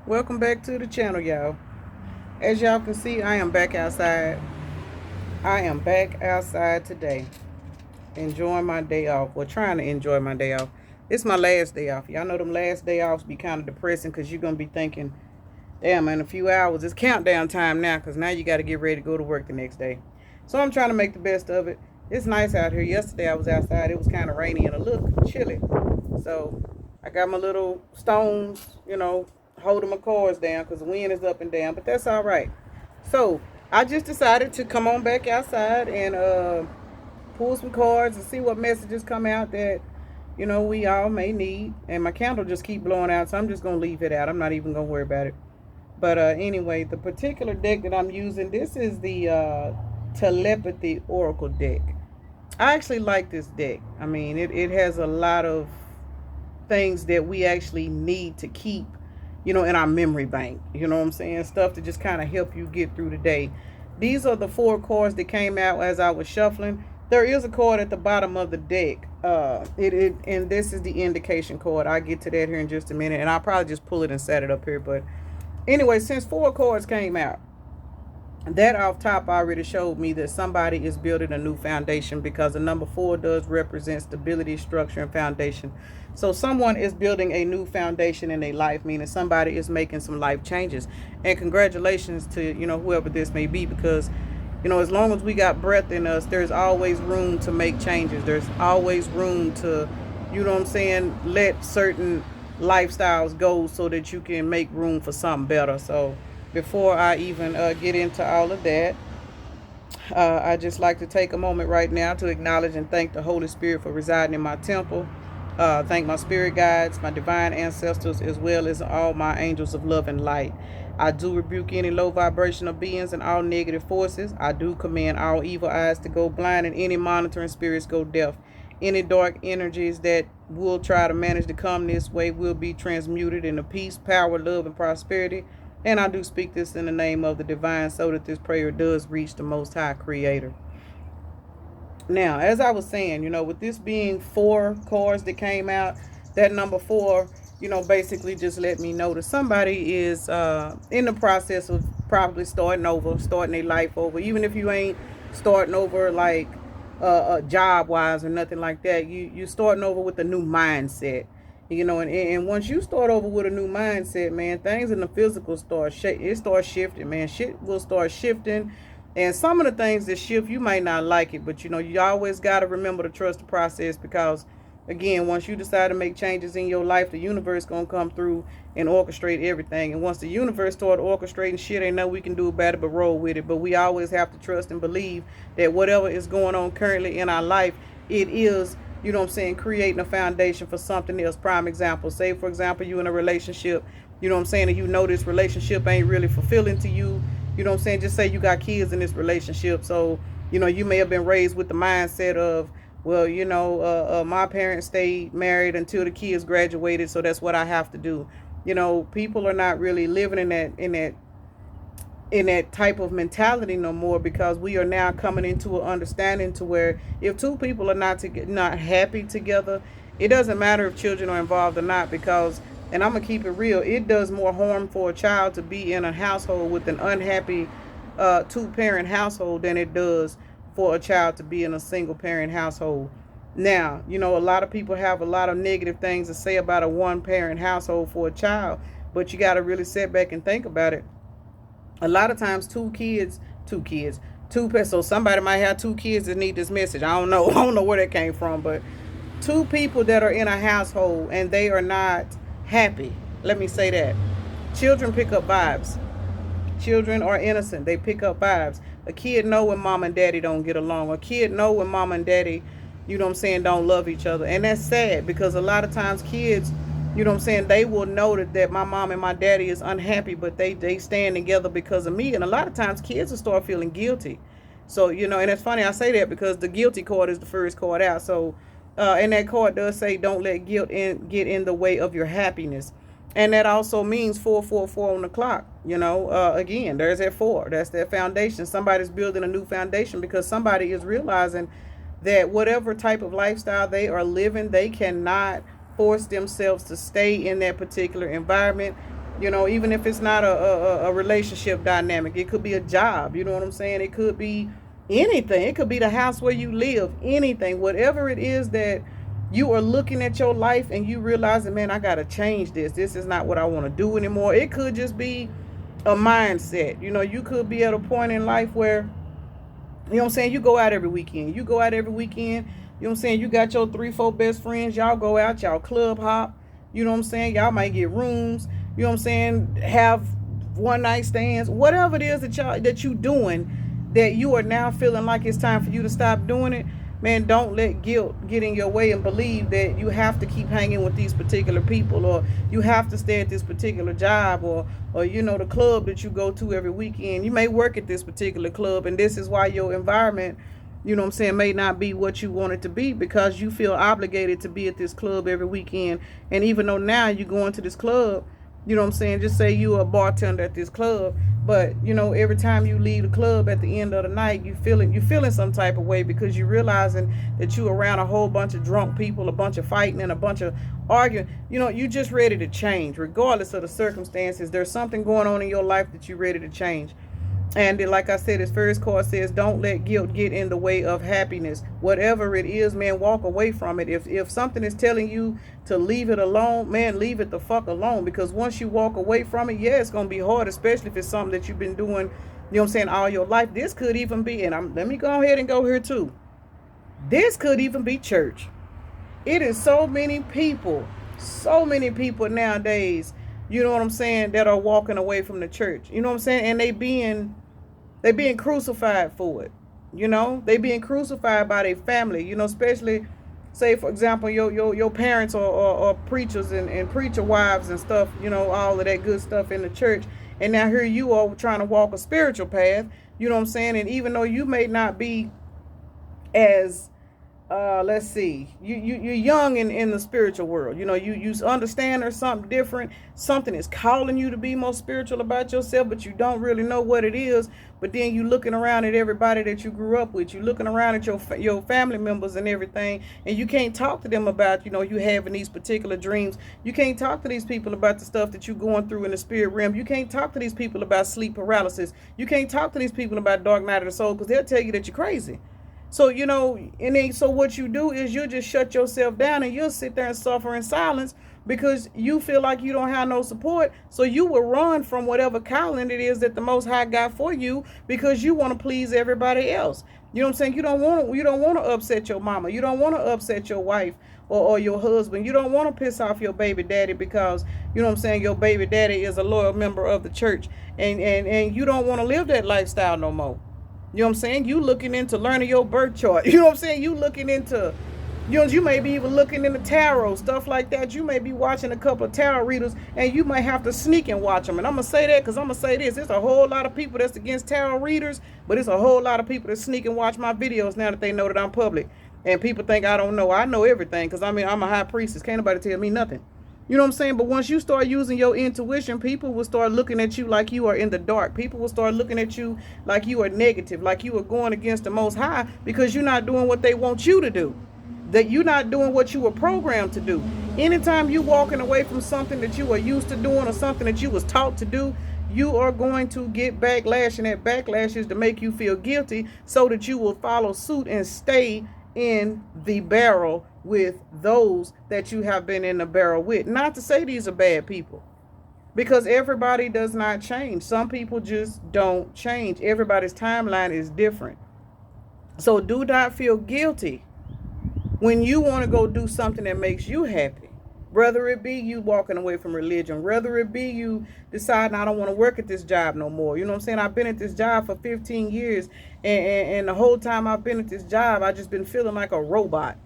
Welcome back to the channel, y'all. As y'all can see, I am back outside. I am back outside today, enjoying my day off. Well, trying to enjoy my day off. It's my last day off. Y'all know them last day offs be kind of depressing because you're going to be thinking, damn, in a few hours, it's countdown time now because now you got to get ready to go to work the next day. So I'm trying to make the best of it. It's nice out here. Yesterday I was outside. It was kind of rainy and a little chilly. So I got my little stones, holding my cords down because the wind is up and down, but that's all right. So I just decided to come on back outside and pull some cards and see what messages come out that we all may need. And my candle just keep blowing out, so I'm just gonna leave it out. I'm not even gonna worry about it. But anyway, the particular deck that I'm using, this is the telepathy oracle deck. I actually like this deck. I mean, it has a lot of things that we actually need to keep, in our memory bank. You know what I'm saying? Stuff to just kind of help you get through the day. These are the 4 cards that came out as I was shuffling. There is a card at the bottom of the deck. And this is the indication card. I'll get to that here in just a minute, and I'll probably just pull it and set it up here. But anyway, since 4 cards came out, that off top already showed me that somebody is building a new foundation, because the number 4 does represent stability, structure, and foundation. So someone is building a new foundation in their life, meaning somebody is making some life changes. And congratulations to, whoever this may be, because, as long as we got breath in us, there's always room to make changes. There's always room to, let certain lifestyles go so that you can make room for something better. So before I even get into all of that, I just like to take a moment right now to acknowledge and thank the Holy Spirit for residing in my temple. Thank my spirit guides, my divine ancestors, as well as all my angels of love and light. I do rebuke any low vibrational beings and all negative forces. I do command all evil eyes to go blind and any monitoring spirits go deaf. Any dark energies that will try to manage to come this way will be transmuted into peace, power, love, and prosperity. And I do speak this in the name of the divine, so that this prayer does reach the Most High Creator. Now, as I was saying, with this being 4 cards that came out, that number 4, basically just let me know that somebody is in the process of probably starting their life over. Even if you ain't starting over like job-wise or nothing like that, you're starting over with a new mindset. And once you start over with a new mindset, man, things in the physical starts shifting, man. Shit will start shifting. And some of the things that shift, you might not like it, but you always got to remember to trust the process, because again, once you decide to make changes in your life, the universe going to come through and orchestrate everything. And once the universe start orchestrating shit, ain't nothing we can do about it but roll with it. But we always have to trust and believe that whatever is going on currently in our life, it is, creating a foundation for something else. Prime example, say for example, you in a relationship, and this relationship ain't really fulfilling to you. Just say you got kids in this relationship. So, you may have been raised with the mindset of, well, my parents stayed married until the kids graduated, so that's what I have to do. People are not really living in that type of mentality no more, because we are now coming into an understanding to where if 2 people are not happy together, it doesn't matter if children are involved or not, because, and I'm gonna keep it real, it does more harm for a child to be in a household with an unhappy 2-parent household than it does for a child to be in a single parent household. Now, a lot of people have a lot of negative things to say about a 1-parent household for a child, but you got to really sit back and think about it. A lot of times so somebody might have 2 kids that need this message. I don't know. I don't know where that came from, but 2 people that are in a household and they are not happy. Let me say that. Children pick up vibes. Children are innocent. They pick up vibes. A kid know when mom and daddy don't get along. A kid know when mom and daddy, don't love each other. And that's sad, because a lot of times kids, they will know that my mom and my daddy is unhappy, but they stand together because of me. And a lot of times kids will start feeling guilty. So, and it's funny I say that, because the guilty card is the first card out. So, and that card does say, don't let guilt get in the way of your happiness. And that also means 444 on the clock. Again, there's that 4. That's their foundation. Somebody's building a new foundation, because somebody is realizing that whatever type of lifestyle they are living, they cannot force themselves to stay in that particular environment You know, even if it's not a relationship dynamic, it could be a job. You know what I'm saying? It could be anything. It could be the house where you live. Anything, whatever it is that you are looking at your life and you realizing, man, I gotta change this. This is not what I want to do anymore. It could just be a mindset. You know, you could be at a point in life where, you know what I'm saying, you go out every weekend. You go out every weekend. You know what I'm saying? You got your 3, 4 best friends. Y'all go out, y'all club hop. You know what I'm saying? Y'all might get rooms. You know what I'm saying? Have one night stands. Whatever it is that you doing that you are now feeling like it's time for you to stop doing it. Man, don't let guilt get in your way and believe that you have to keep hanging with these particular people, or you have to stay at this particular job, or you know, the club that you go to every weekend. You may work at this particular club, and this is why your environment, you know what I'm saying, may not be what you want it to be, because you feel obligated to be at this club every weekend. And even though now you're going to this club, you know what I'm saying, just say you're a bartender at this club, but you know, every time you leave the club at the end of the night, you're feeling some type of way, because you're realizing that you're around a whole bunch of drunk people, a bunch of fighting, and a bunch of arguing. You know, you're just ready to change regardless of the circumstances. There's something going on in your life that you're ready to change. And like I said, his first card says, don't let guilt get in the way of happiness. Whatever it is, man, walk away from it. If something is telling you to leave it alone, man, leave it the fuck alone. Because once you walk away from it, yeah, it's going to be hard, especially if it's something that you've been doing, you know what I'm saying, all your life. This could even be, and let me go ahead and go here too. This could even be church. It is so many people nowadays, you know what I'm saying, that are walking away from the church. You know what I'm saying? And they being crucified for it. You know, they being crucified by their family. You know, especially, say for example, your parents or preachers and preacher wives and stuff. You know, all of that good stuff in the church. And now here you are trying to walk a spiritual path. You know what I'm saying? And even though you may not be as let's see, you're young in the spiritual world. You know, you understand there's something different. Something is calling you to be more spiritual about yourself, but you don't really know what it is. But then you looking around at everybody that you grew up with. You looking around at your family members and everything, and you can't talk to them about, you know, you having these particular dreams. You can't talk to these people about the stuff that you're going through in the spirit realm. You can't talk to these people about sleep paralysis. You can't talk to these people about dark night of the soul, because they'll tell you that you're crazy. So, you know, and then, so what you do is you just shut yourself down and you'll sit there and suffer in silence, because you feel like you don't have no support. So you will run from whatever calling it is that the Most High got for you, because you want to please everybody else. You know what I'm saying? You don't want to upset your mama. You don't want to upset your wife or your husband. You don't want to piss off your baby daddy, because, you know what I'm saying, your baby daddy is a loyal member of the church, and you don't want to live that lifestyle no more. You know what I'm saying? You looking into learning your birth chart. You know what I'm saying? You looking into, you know, you may be even looking into tarot, stuff like that. You may be watching a couple of tarot readers, and you might have to sneak and watch them. And I'm going to say that because I'm going to say this. There's a whole lot of people that's against tarot readers, but it's a whole lot of people that sneak and watch my videos now that they know that I'm public. And people think I don't know. I know everything, because I mean, I'm a high priestess. Can't nobody tell me nothing. You know what I'm saying? But once you start using your intuition, people will start looking at you like you are in the dark. People will start looking at you like you are negative, like you are going against the Most High, because you're not doing what they want you to do. That you're not doing what you were programmed to do. Anytime you walking away from something that you were used to doing, or something that you was taught to do, you are going to get backlash, and that backlash is to make you feel guilty, so that you will follow suit and stay in the barrel with those that you have been in the barrel with. Not to say these are bad people, because everybody does not change. Some people just don't change. Everybody's timeline is different. So do not feel guilty when you want to go do something that makes you happy. Whether it be you walking away from religion, whether it be you deciding I don't want to work at this job no more. You know what I'm saying? I've been at this job for 15 years, and the whole time I've been at this job, I just been feeling like a robot.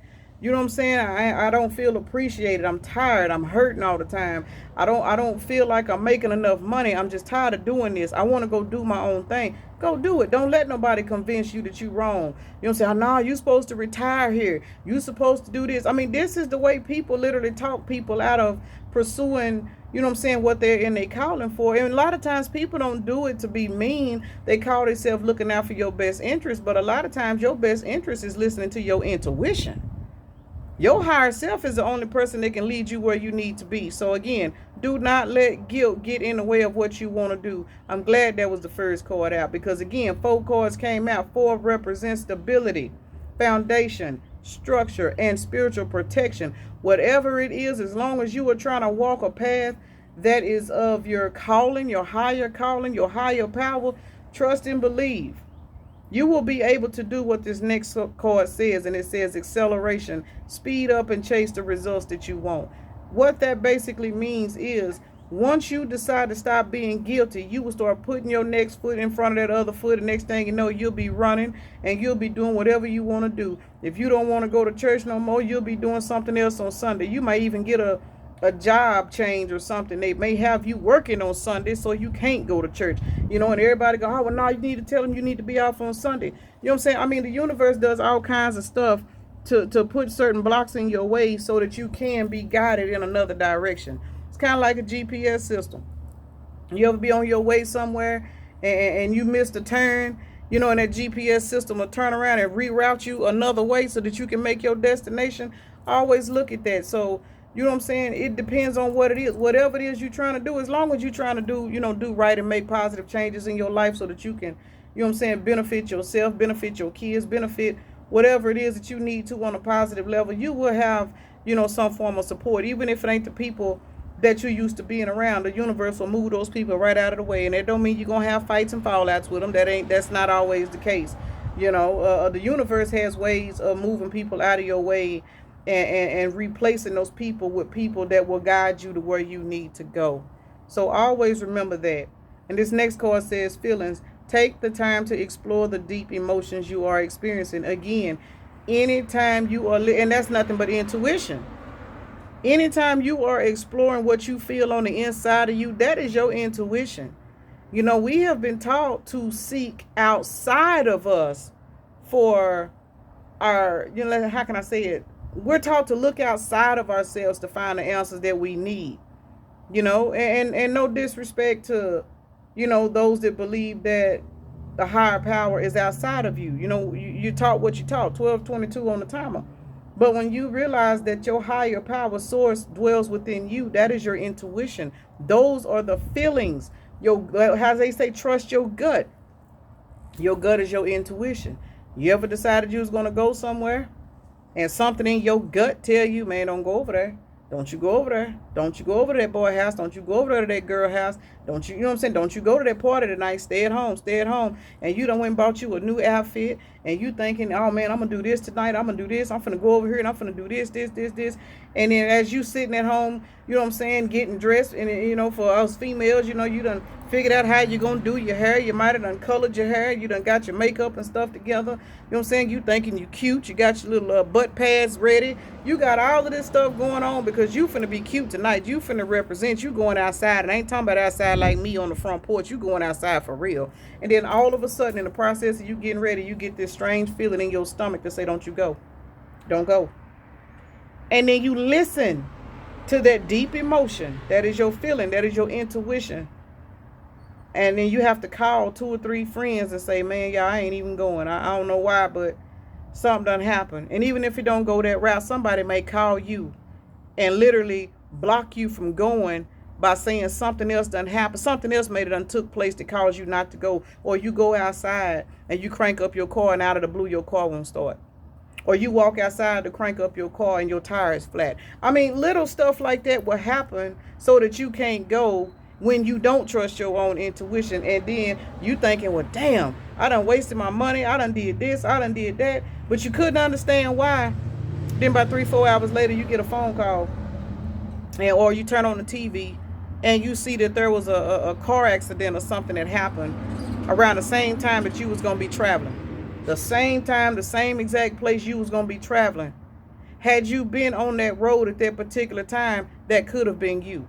You know what I'm saying? I don't feel appreciated. I'm tired. I'm hurting all the time. I don't feel like I'm making enough money. I'm just tired of doing this. I want to go do my own thing. Go do it. Don't let nobody convince you that you're wrong. You know what I'm saying? No, you're supposed to retire here. You're supposed to do this. I mean, this is the way people literally talk people out of pursuing, you know what I'm saying, what they're in their calling for. And a lot of times people don't do it to be mean. They call themselves looking out for your best interest. But a lot of times your best interest is listening to your intuition. Your higher self is the only person that can lead you where you need to be. So again, do not let guilt get in the way of what you want to do. I'm glad that was the first card out, because again, 4 cards came out. 4 represents stability, foundation, structure, and spiritual protection. Whatever it is, as long as you are trying to walk a path that is of your calling, your higher calling, your higher power, trust and believe. You will be able to do what this next card says, and it says acceleration, speed up and chase the results that you want. What that basically means is, once you decide to stop being guilty, you will start putting your next foot in front of that other foot. The next thing you know, you'll be running and you'll be doing whatever you want to do. If you don't want to go to church no more, you'll be doing something else on Sunday. You might even get a job change or something. They may have you working on Sunday so you can't go to church, and everybody go, oh, well, no, you need to tell them you need to be off on Sunday. You know what I'm saying? I mean, the universe does all kinds of stuff to put certain blocks in your way so that you can be guided in another direction. It's kind of like a GPS system. You ever be on your way somewhere and you missed a turn, and that GPS system will turn around and reroute you another way so that you can make your destination. Always look at that. So, you know what I'm saying? It depends on what it is. Whatever it is you're trying to do, as long as you're trying to do right and make positive changes in your life so that you can, benefit yourself, benefit your kids, benefit whatever it is that you need to on a positive level, you will have, some form of support. Even if it ain't the people that you're used to being around, the universe will move those people right out of the way. And that don't mean you're going to have fights and fallouts with them. That's not always the case. The universe has ways of moving people out of your way and replacing those people with people that will guide you to where you need to go. So always remember that. And this next card says feelings. Take the time to explore the deep emotions you are experiencing. Again, anytime you are, and that's nothing but intuition. Anytime you are exploring what you feel on the inside of you, that is your intuition. We have been taught to seek outside of us for our, how can I say it? We're taught to look outside of ourselves to find the answers that we need, and no disrespect to, those that believe that the higher power is outside of you. You taught what you taught, 12:22 on the timer. But when you realize that your higher power source dwells within you, that is your intuition. Those are the feelings. How they say, trust your gut. Your gut is your intuition. You ever decided you was going to go somewhere and something in your gut tell you, man, don't go over there. Don't you go over there. Don't you go over to that boy house. Don't you go over there to that girl house. Don't you, you know what I'm saying? Don't you go to that party tonight. Stay at home. Stay at home. And you done went and bought you a new outfit. And you thinking, oh, man, I'm going to do this tonight. I'm going to do this. I'm going to go over here and I'm going to do this. And then as you sitting at home, you know what I'm saying, getting dressed. And, for us females, you done figured out how you're going to do your hair. You might have done colored your hair. You done got your makeup and stuff together. You know what I'm saying? You thinking you cute. You got your little butt pads ready. You got all of this stuff going on because you finna be cute tonight. You finna represent. You going outside. And I ain't talking about outside like me on the front porch. You going outside for real. And then all of a sudden, in the process of you getting ready, you get this strange feeling in your stomach to say, don't you go. Don't go. And then you listen to that deep emotion. That is your feeling. That is your intuition. And then you have to call 2 or 3 friends and say, man, y'all, I ain't even going. I don't know why, but something done happened. And even if you don't go that route, somebody may call you and literally block you from going by saying something else done happened. Something else made it done took place to cause you not to go. Or you go outside and you crank up your car and out of the blue your car won't start. Or you walk outside to crank up your car and your tire is flat. I mean, little stuff like that will happen so that you can't go when you don't trust your own intuition. And then you thinking, well, damn, I done wasted my money. I done did this. I done did that. But you couldn't understand why. Then by 3-4 hours later, you get a phone call. Or you turn on the TV and you see that there was a car accident or something that happened around the same time that you was going to be traveling. The same time, the same exact place you was going to be traveling. Had you been on that road at that particular time, that could have been you.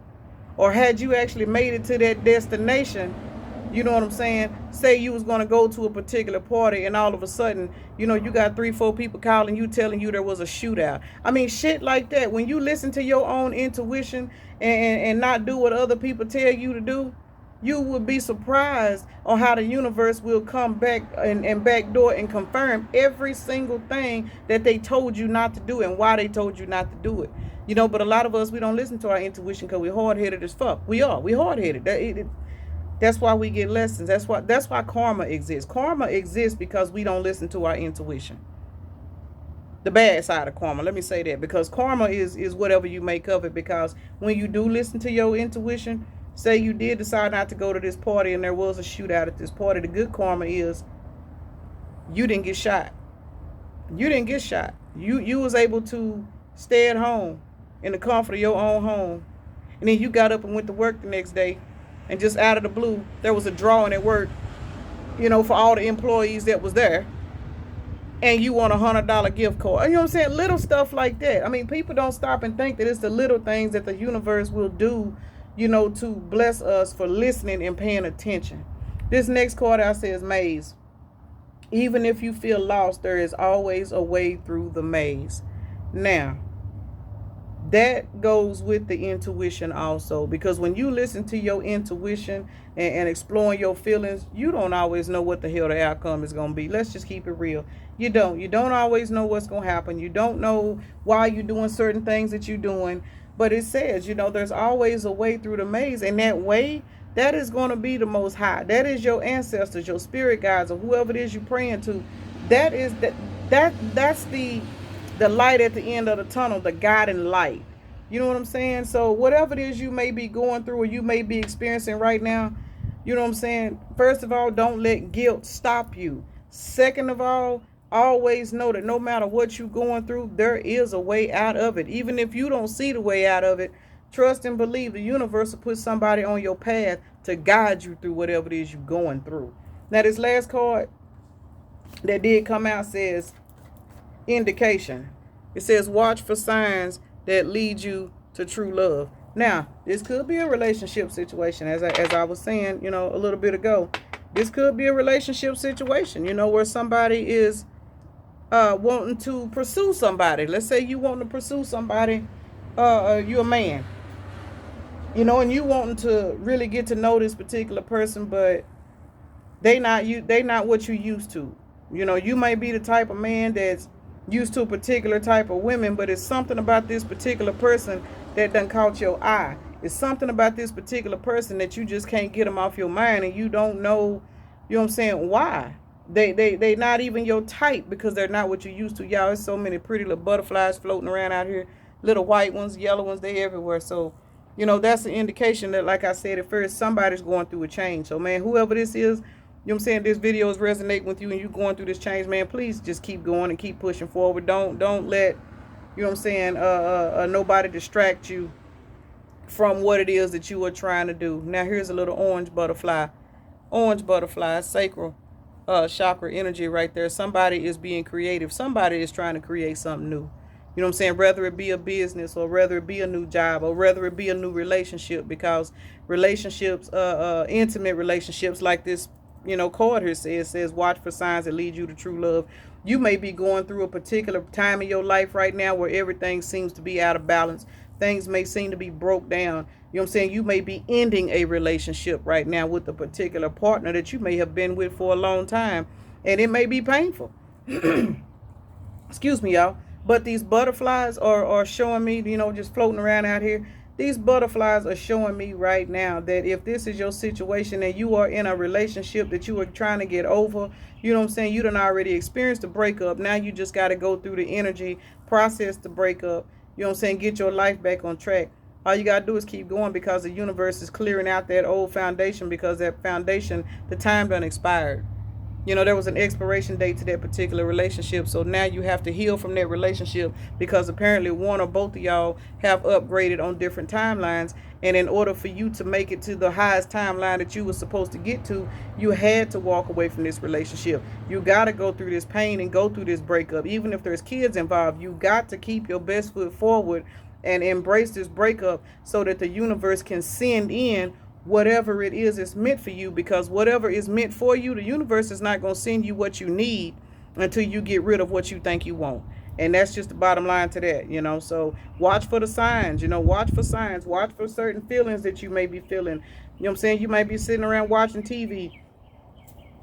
Or had you actually made it to that destination, you know what I'm saying? Say you was going to go to a particular party and all of a sudden, you got 3-4 people calling you, telling you there was a shootout. I mean, shit like that. When you listen to your own intuition and not do what other people tell you to do, you would be surprised on how the universe will come back and backdoor and confirm every single thing that they told you not to do and why they told you not to do it. But a lot of us, we don't listen to our intuition because we're hard-headed as fuck. We're hard-headed. That's why we get lessons. That's why karma exists. Karma exists because we don't listen to our intuition. The bad side of karma, let me say that, because karma is whatever you make of it. Because when you do listen to your intuition, say you did decide not to go to this party and there was a shootout at this party, the good karma is you didn't get shot. You didn't get shot. You was able to stay at home in the comfort of your own home. And then you got up and went to work the next day, and just out of the blue, there was a drawing at work, for all the employees that was there. And you want $100 gift card. You know what I'm saying? Little stuff like that. I mean, people don't stop and think that it's the little things that the universe will do, to bless us for listening and paying attention. This next card out says maze. Even if you feel lost, there is always a way through the maze. Now, that goes with the intuition also, because when you listen to your intuition and exploring your feelings, you don't always know what the hell the outcome is going to be. Let's just keep it real. You don't always know what's going to happen. You don't know why you're doing certain things that you're doing, but it says, there's always a way through the maze, and that way, that is going to be the Most High. That is your ancestors, your spirit guides, or whoever it is you're praying to. That's the light at the end of the tunnel, the guiding light. You know what I'm saying? So whatever it is you may be going through or you may be experiencing right now, you know what I'm saying? First of all, don't let guilt stop you. Second of all, always know that no matter what you're going through, there is a way out of it. Even if you don't see the way out of it, trust and believe the universe will put somebody on your path to guide you through whatever it is you're going through. Now, this last card that did come out says indication. It says watch for signs that lead you to true love. Now, this could be a relationship situation, as I was saying, a little bit ago. This could be a relationship situation, where somebody is wanting to pursue somebody. Let's say you want to pursue somebody, you're a man, and you wanting to really get to know this particular person, but they not what you used to. You might be the type of man that's used to a particular type of women, but it's something about this particular person that done caught your eye. It's something about this particular person that you just can't get them off your mind, and you don't know, you know what I'm saying, why. They not even your type, because they're not what you used to. Y'all, there's so many pretty little butterflies floating around out here. Little white ones, yellow ones, they everywhere. So, that's an indication that, like I said at first, somebody's going through a change. So, man, whoever this is, you know what I'm saying, this video is resonating with you and you going through this change, man, please just keep going and keep pushing forward. Don't let, you know what I'm saying, nobody distract you from what it is that you are trying to do. Now, here's a little orange butterfly. Orange butterfly, sacral chakra energy right there. Somebody is being creative. Somebody is trying to create something new. You know what I'm saying? Whether it be a business or whether it be a new job or whether it be a new relationship, because relationships, intimate relationships like this, card here says watch for signs that lead you to true love. You may be going through a particular time in your life right now where everything seems to be out of balance. Things may seem to be broke down. You know what I'm saying? You may be ending a relationship right now with a particular partner that you may have been with for a long time, and it may be painful. Excuse me, y'all. But these butterflies are showing me, just floating around out here. These butterflies are showing me right now that if this is your situation and you are in a relationship that you are trying to get over, you know what I'm saying, you done already experienced a breakup. Now you just got to go through the energy, process the breakup, you know what I'm saying, get your life back on track. All you got to do is keep going, because the universe is clearing out that old foundation, because that foundation, the time done expired. There was an expiration date to that particular relationship. So now you have to heal from that relationship, because apparently one or both of y'all have upgraded on different timelines. And in order for you to make it to the highest timeline that you were supposed to get to, you had to walk away from this relationship. You got to go through this pain and go through this breakup. Even if there's kids involved, you got to keep your best foot forward and embrace this breakup so that the universe can send in whatever it is that's meant for you, because whatever is meant for you, the universe is not going to send you what you need until you get rid of what you think you want. And that's just the bottom line to that, you know. So watch for the signs, you know, watch for signs, watch for certain feelings that you may be feeling. You know what I'm saying? You might be sitting around watching TV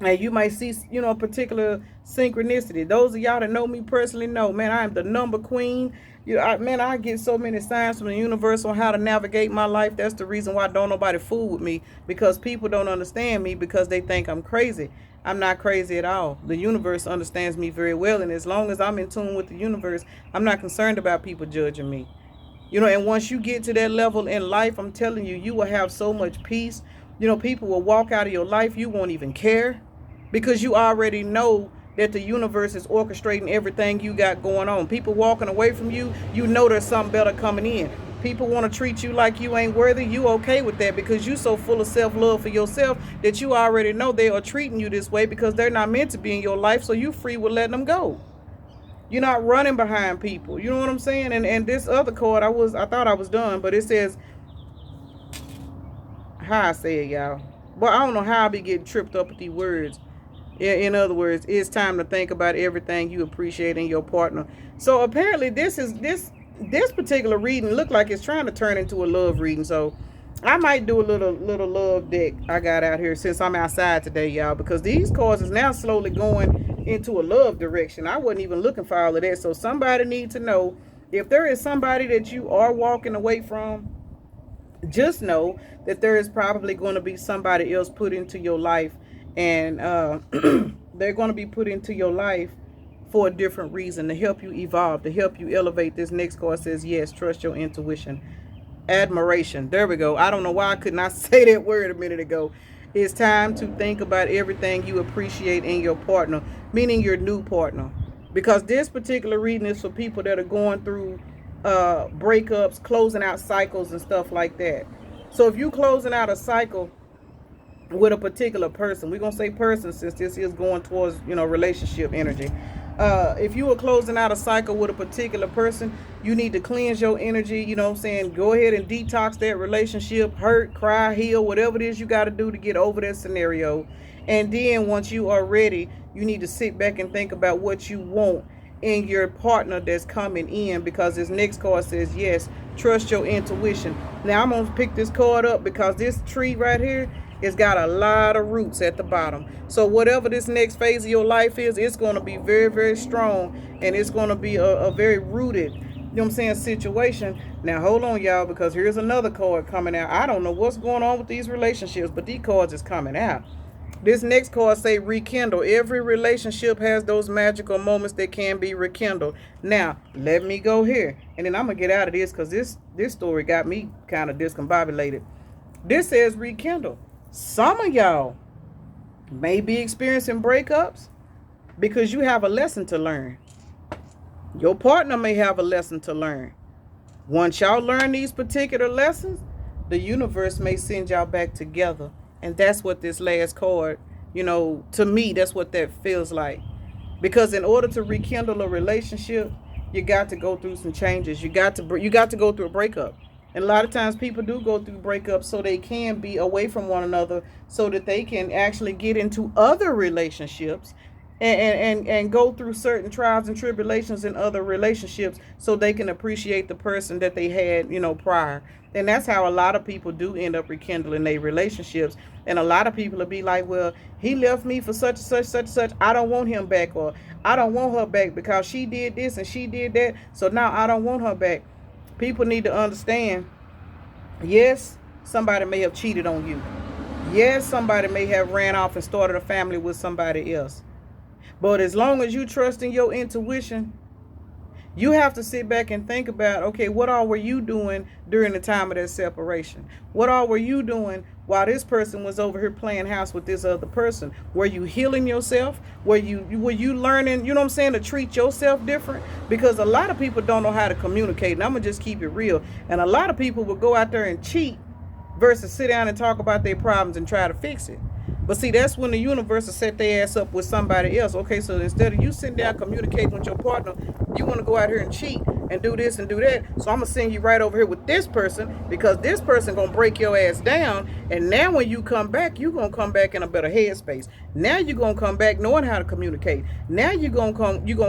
and you might see, you know, a particular synchronicity. Those of y'all that know me personally know, man, I am the number queen. Man, I get so many signs from the universe on how to navigate my life. That's the reason why don't nobody fool with me, because people don't understand me because they think I'm crazy. I'm not crazy at all. The universe understands me very well, and as long as I'm in tune with the universe, I'm not concerned about people judging me. You know, and once you get to that level in life, I'm telling you, you will have so much peace. You know, people will walk out of your life, you won't even care, because you already know that the universe is orchestrating everything you got going on. People walking away from you, you know there's something better coming in. People want to treat you like you ain't worthy, you okay with that because you so full of self-love for yourself that you already know they are treating you this way because they're not meant to be in your life, so you free with letting them go. You're not running behind people. You know what I'm saying? And this other card, I thought I was done, but it says, how I say it, y'all. But I don't know how I be getting tripped up with these words. In other words, it's time to think about everything you appreciate in your partner. So apparently this particular reading look like it's trying to turn into a love reading. So I might do a little love deck I got out here since I'm outside today, y'all, because these cards is now slowly going into a love direction. I wasn't even looking for all of that. So somebody needs to know, if there is somebody that you are walking away from, just know that there is probably going to be somebody else put into your life, and they're going to be put into your life for a different reason, to help you evolve, to help you elevate. This next card says, yes, trust your intuition. Admiration. There we go. I don't know why I could not say that word a minute ago. It's time to think about everything you appreciate in your partner, meaning your new partner. Because this particular reading is for people that are going through breakups, closing out cycles and stuff like that. So if you closing out a cycle with a particular person, we're gonna say person since this is going towards, you know, relationship energy. If you are closing out a cycle with a particular person, you need to cleanse your energy. You know what I'm saying? Go ahead and detox that relationship, hurt, cry, heal, whatever it is you got to do to get over that scenario. And then once you are ready, you need to sit back and think about what you want in your partner that's coming in, because this next card says, yes, trust your intuition. Now I'm going to pick this card up because this tree right here, it's got a lot of roots at the bottom. So whatever this next phase of your life is, it's going to be very, very strong, and it's going to be a very rooted, you know what I'm saying, situation. Now hold on, y'all, because here's another card coming out. I don't know what's going on with these relationships, but these cards is coming out. This next card say rekindle. Every relationship has those magical moments that can be rekindled. Now, let me go here, and then I'm going to get out of this because this story got me kind of discombobulated. This says rekindle. Some of y'all may be experiencing breakups because you have a lesson to learn. Your partner may have a lesson to learn. Once y'all learn these particular lessons, the universe may send y'all back together. And that's what this last card, you know, to me, that's what that feels like. Because in order to rekindle a relationship, you got to go through some changes. You got to go through a breakup. And a lot of times people do go through breakups so they can be away from one another, so that they can actually get into other relationships and go through certain trials and tribulations in other relationships so they can appreciate the person that they had, you know, prior. And that's how a lot of people do end up rekindling their relationships. And a lot of people will be like, well, he left me for such and such, such and such. I don't want him back, or I don't want her back because she did this and she did that. So now I don't want her back. People need to understand, yes, somebody may have cheated on you. Yes, somebody may have ran off and started a family with somebody else. But as long as you trust in your intuition, you have to sit back and think about, okay, what all were you doing during the time of that separation? What all were you doing while this person was over here playing house with this other person? Were you healing yourself? Were you learning, you know what I'm saying, to treat yourself different? Because a lot of people don't know how to communicate, and I'm going to just keep it real. And a lot of people will go out there and cheat versus sit down and talk about their problems and try to fix it. But see, that's when the universe will set their ass up with somebody else. Okay, so instead of you sitting down communicating with your partner, you want to go out here and cheat and do this and do that. So I'm gonna send you right over here with this person, because this person gonna break your ass down. And now when you come back, you gonna come back in a better headspace. Now you're gonna come back knowing how to communicate. Now you're gonna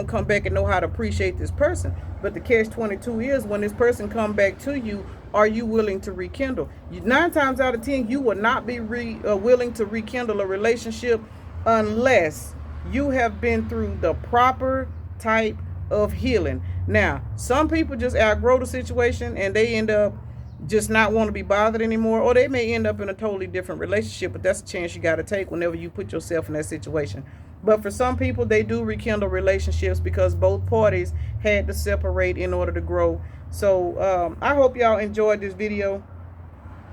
come back and know how to appreciate this person. But the catch-22 is, when this person come back to you, are you willing to rekindle? 9 times out of 10, you will not be willing to rekindle a relationship unless you have been through the proper type of healing. Now, some people just outgrow the situation and they end up just not want to be bothered anymore, or they may end up in a totally different relationship, but that's a chance you got to take whenever you put yourself in that situation. But for some people, they do rekindle relationships because both parties had to separate in order to grow. So I hope y'all enjoyed this video,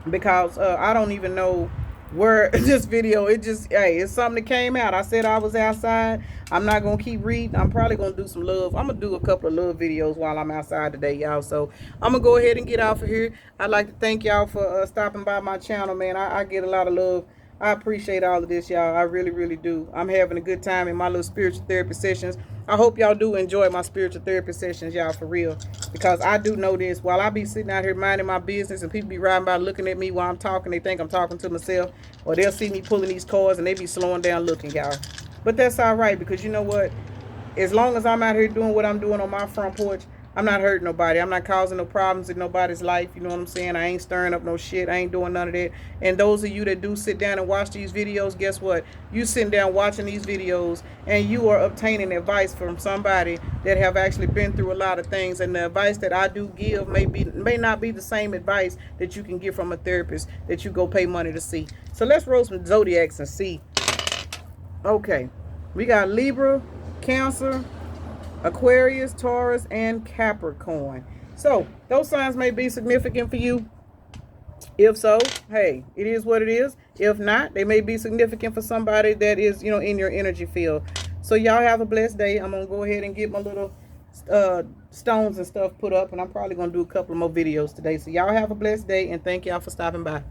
because I don't even know where this video, hey, it's something that came out. I said I was outside. I'm not gonna keep reading. I'm probably gonna do some love. I'm gonna do a couple of love videos while I'm outside today, y'all. So I'm gonna go ahead and get off of here. I'd like to thank y'all for stopping by my channel, man. I get a lot of love. I appreciate all of this, y'all. I really, really do. I'm having a good time in my little spiritual therapy sessions. I hope y'all do enjoy my spiritual therapy sessions, y'all, for real. Because I do know this. While I be sitting out here minding my business and people be riding by looking at me while I'm talking, they think I'm talking to myself. Or they'll see me pulling these cards and they be slowing down looking, y'all. But that's all right, because you know what? As long as I'm out here doing what I'm doing on my front porch, I'm not hurting nobody. I'm not causing no problems in nobody's life. You know what I'm saying? I ain't stirring up no shit. I ain't doing none of that. And those of you that do sit down and watch these videos, guess what? You sitting down watching these videos and you are obtaining advice from somebody that have actually been through a lot of things. And the advice that I do give may not be the same advice that you can get from a therapist that you go pay money to see. So let's roll some zodiacs and see. Okay. We got Libra, Cancer, Aquarius, Taurus, and Capricorn. So those signs may be significant for you. If so, hey, it is what it is. If not, they may be significant for somebody that is, in your energy field. So y'all have a blessed day. I'm gonna go ahead and get my little stones and stuff put up, and I'm probably gonna do a couple more videos today. So y'all have a blessed day, and thank y'all for stopping by.